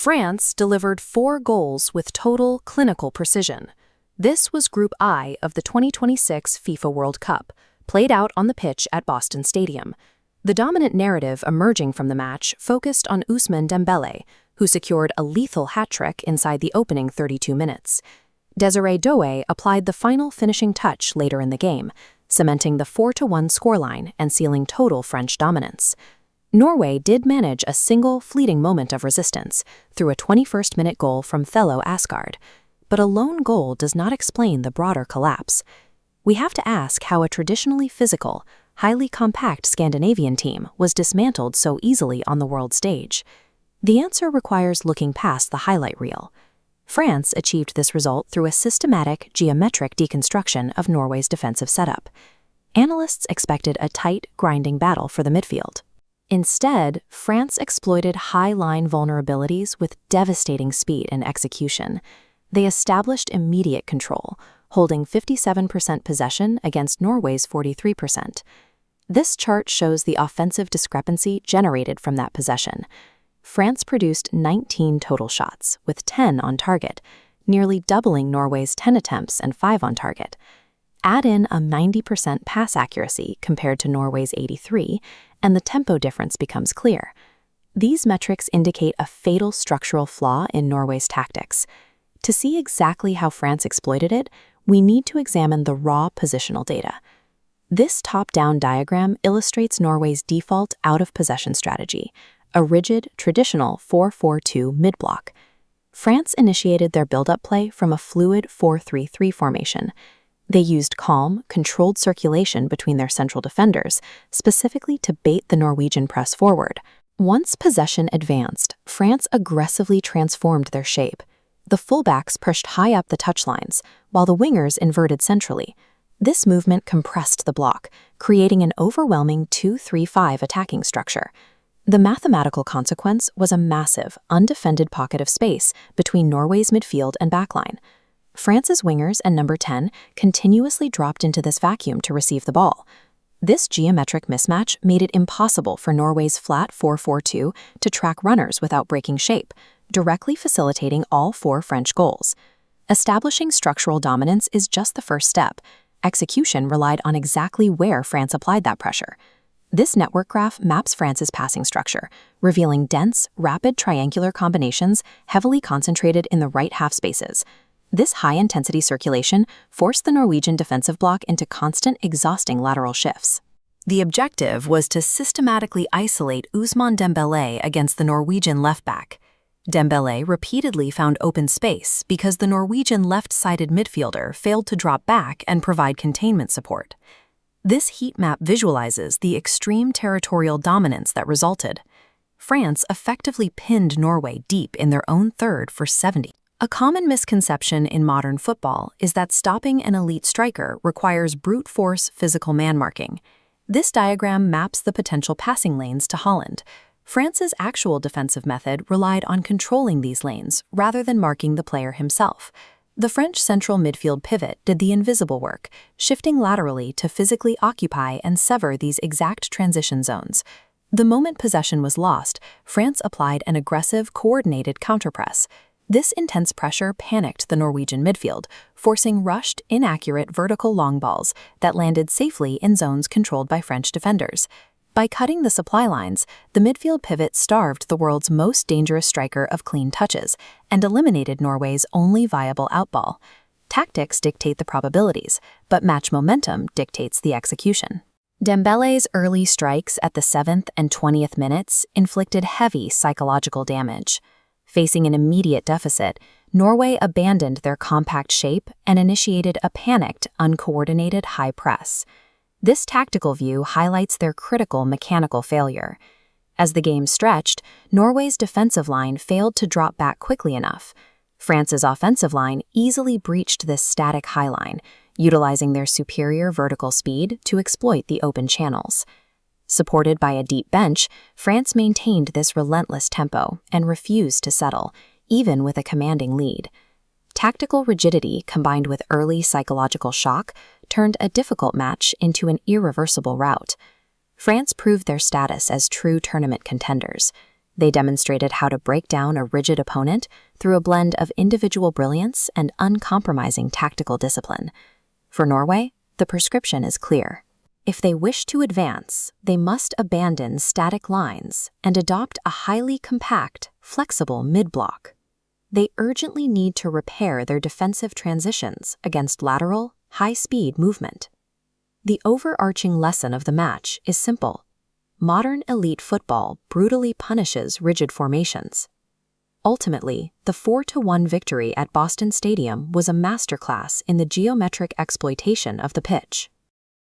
France delivered 4 goals with total clinical precision. This was Group I of the 2026 FIFA World Cup, played out on the pitch at Boston Stadium. The dominant narrative emerging from the match focused on Ousmane Dembélé, who secured a lethal hat-trick inside the opening 32 minutes. Désiré Doué applied the final finishing touch later in the game, cementing the 4-1 scoreline and sealing total French dominance. Norway did manage a single fleeting moment of resistance through a 21st-minute goal from Thelo Asgard, but a lone goal does not explain the broader collapse. We have to ask how a traditionally physical, highly compact Scandinavian team was dismantled so easily on the world stage. The answer requires looking past the highlight reel. France achieved this result through a systematic, geometric deconstruction of Norway's defensive setup. Analysts expected a tight, grinding battle for the midfield. Instead, France exploited high-line vulnerabilities with devastating speed and execution. They established immediate control, holding 57% possession against Norway's 43%. This chart shows the offensive discrepancy generated from that possession. France produced 19 total shots, with 10 on target, nearly doubling Norway's 10 attempts and 5 on target. Add in a 90% pass accuracy compared to Norway's 83%, and the tempo difference becomes clear. These metrics indicate a fatal structural flaw in Norway's tactics. To see exactly how France exploited it, we need to examine the raw positional data. This top-down diagram illustrates Norway's default out-of-possession strategy, a rigid, traditional 4-4-2 mid-block. France initiated their build-up play from a fluid 4-3-3 formation. They used calm, controlled circulation between their central defenders, specifically to bait the Norwegian press forward. Once possession advanced, France aggressively transformed their shape. The fullbacks pushed high up the touchlines, while the wingers inverted centrally. This movement compressed the block, creating an overwhelming 2-3-5 attacking structure. The mathematical consequence was a massive, undefended pocket of space between Norway's midfield and backline. France's wingers and number 10 continuously dropped into this vacuum to receive the ball. This geometric mismatch made it impossible for Norway's flat 4-4-2 to track runners without breaking shape, directly facilitating all 4 French goals. Establishing structural dominance is just the first step. Execution relied on exactly where France applied that pressure. This network graph maps France's passing structure, revealing dense, rapid triangular combinations heavily concentrated in the right half spaces. This high-intensity circulation forced the Norwegian defensive block into constant, exhausting lateral shifts. The objective was to systematically isolate Ousmane Dembélé against the Norwegian left-back. Dembélé repeatedly found open space because the Norwegian left-sided midfielder failed to drop back and provide containment support. This heat map visualizes the extreme territorial dominance that resulted. France effectively pinned Norway deep in their own third for 70. A common misconception in modern football is that stopping an elite striker requires brute force physical man-marking. This diagram maps the potential passing lanes to Haaland. France's actual defensive method relied on controlling these lanes rather than marking the player himself. The French central midfield pivot did the invisible work, shifting laterally to physically occupy and sever these exact transition zones. The moment possession was lost, France applied an aggressive, coordinated counterpress. This intense pressure panicked the Norwegian midfield, forcing rushed, inaccurate vertical long balls that landed safely in zones controlled by French defenders. By cutting the supply lines, the midfield pivot starved the world's most dangerous striker of clean touches and eliminated Norway's only viable outball. Tactics dictate the probabilities, but match momentum dictates the execution. Dembele's early strikes at the 7th and 20th minutes inflicted heavy psychological damage. Facing an immediate deficit, Norway abandoned their compact shape and initiated a panicked, uncoordinated high press. This tactical view highlights their critical mechanical failure. As the game stretched, Norway's defensive line failed to drop back quickly enough. France's offensive line easily breached this static high line, utilizing their superior vertical speed to exploit the open channels. Supported by a deep bench, France maintained this relentless tempo and refused to settle, even with a commanding lead. Tactical rigidity combined with early psychological shock turned a difficult match into an irreversible rout. France proved their status as true tournament contenders. They demonstrated how to break down a rigid opponent through a blend of individual brilliance and uncompromising tactical discipline. For Norway, the prescription is clear. If they wish to advance, they must abandon static lines and adopt a highly compact, flexible mid-block. They urgently need to repair their defensive transitions against lateral, high-speed movement. The overarching lesson of the match is simple. Modern elite football brutally punishes rigid formations. Ultimately, the 4-1 victory at Boston Stadium was a masterclass in the geometric exploitation of the pitch.